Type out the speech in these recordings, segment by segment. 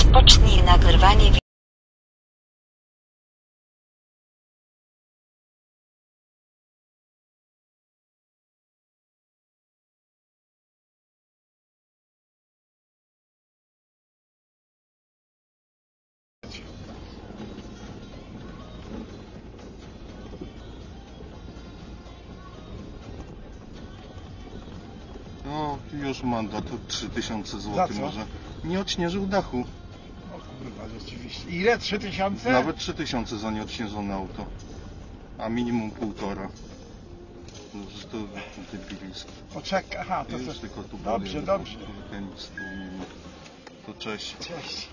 Rozpocznij nagrywanie. No, już mandat od 3000 Za zł co? może. Nie odśnieżył dachu. O kurwa, rzeczywiście. Ile? 3000? Nawet 3000 za nieodśnieżone auto. A minimum 1,5. No, że to debilizm. Poczekaj, aha, to Już co? tylko tu Dobrze, dobrze. To cześć. Cześć.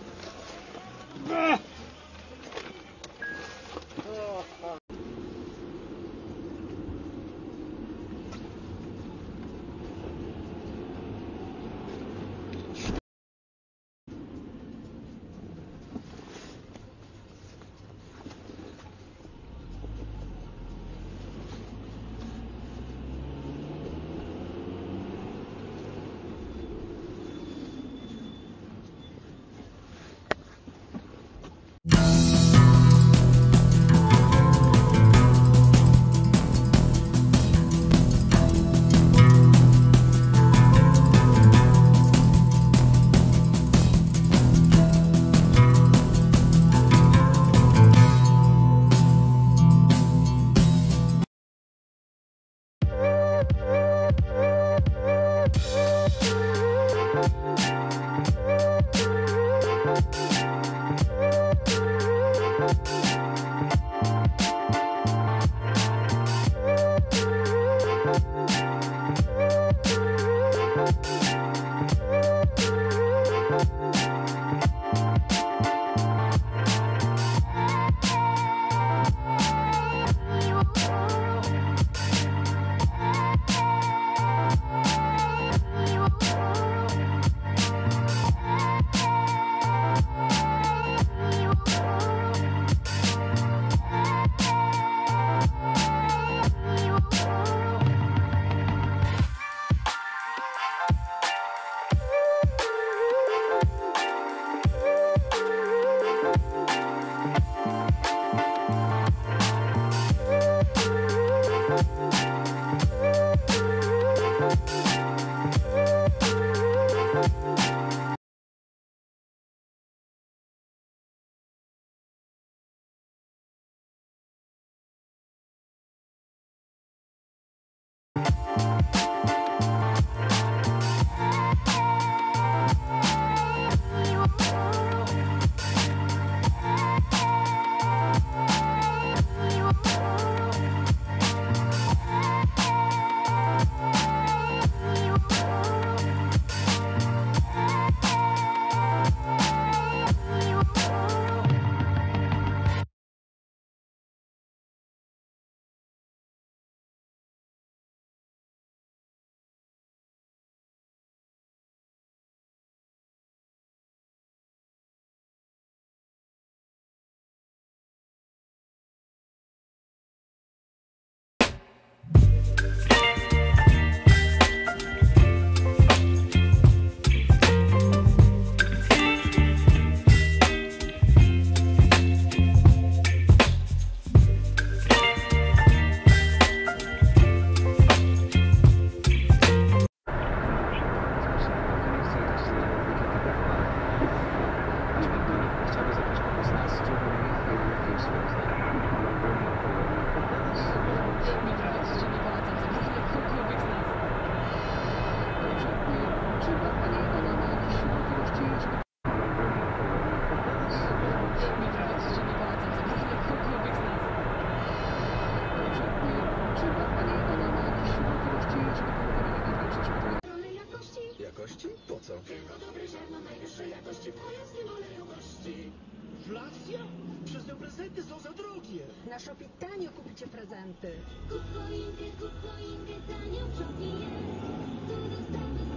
Jakości? Po co? Tylko dobre ziarno najwyższej jakości w pojazdy oleju gości. Inflacja? Przez te prezenty są za drogie. Na Shopee tanio kupicie prezenty. Kup choinkę, tanio w Shopee jest. Tu dostawy są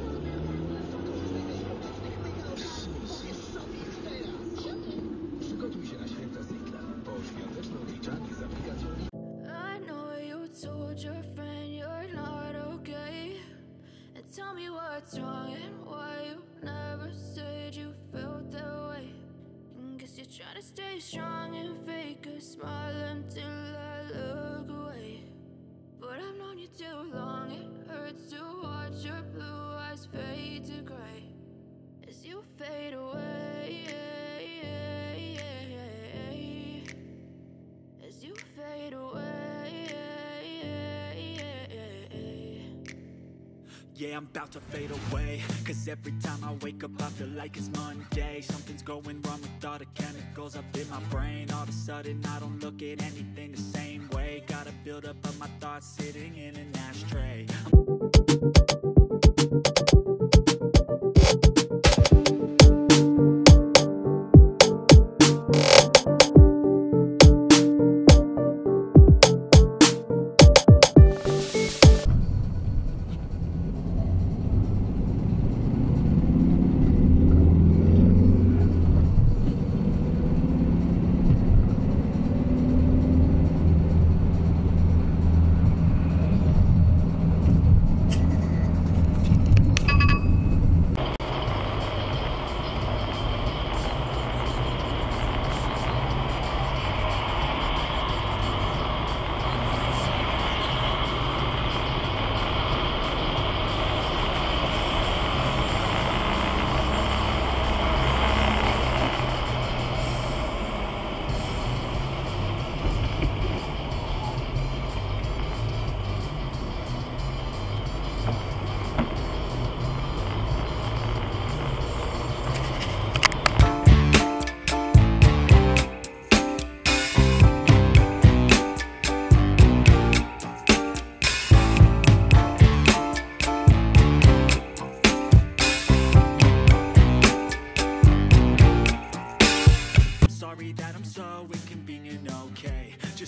na Jest sobie już teraz. Przygotuj się na święta z Lidlem. Po świąteczną liczanie z aplikacją I know you told your friend you're not okay, and tell me what's wrong and why you never said you felt that way. trying to stay strong and fake a smile until I look away. But I've known you too long, it hurts to watch your blue eyes fade to gray as you fade away, as you fade away. Yeah, I'm about to fade away, cause every time I wake up I feel like it's Monday. Something's going wrong with all the chemicals up in my brain. All of a sudden I don't look at anything the same way. Gotta build up of my thoughts sitting in an ashtray.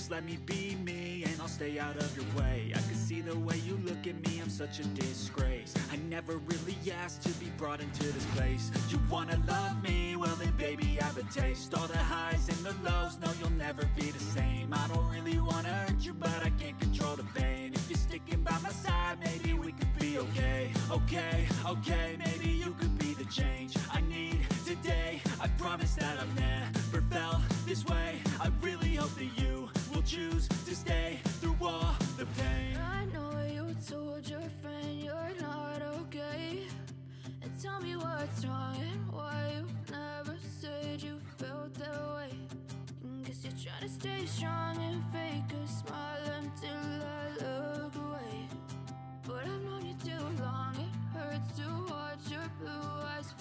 Let me be me and I'll stay out of your way. I can see the way you look at me, I'm such a disgrace. I never really asked to be brought into this place. You wanna love me? Well then baby I have a taste. All the highs and the lows, no you'll never be the same. I don't really wanna hurt you but I can't control the pain. If you're sticking by my side, maybe we could be okay. Okay, maybe you could be the change I need today. I promise that I've never felt this way. I really hope that you will choose to stay through all the pain. I know you told your friend you're not okay, and tell me what's wrong and why you never said you felt that way. Guess you're trying to stay strong and fake a smile until I look away. But I've known you too long, it hurts to watch your blue eyes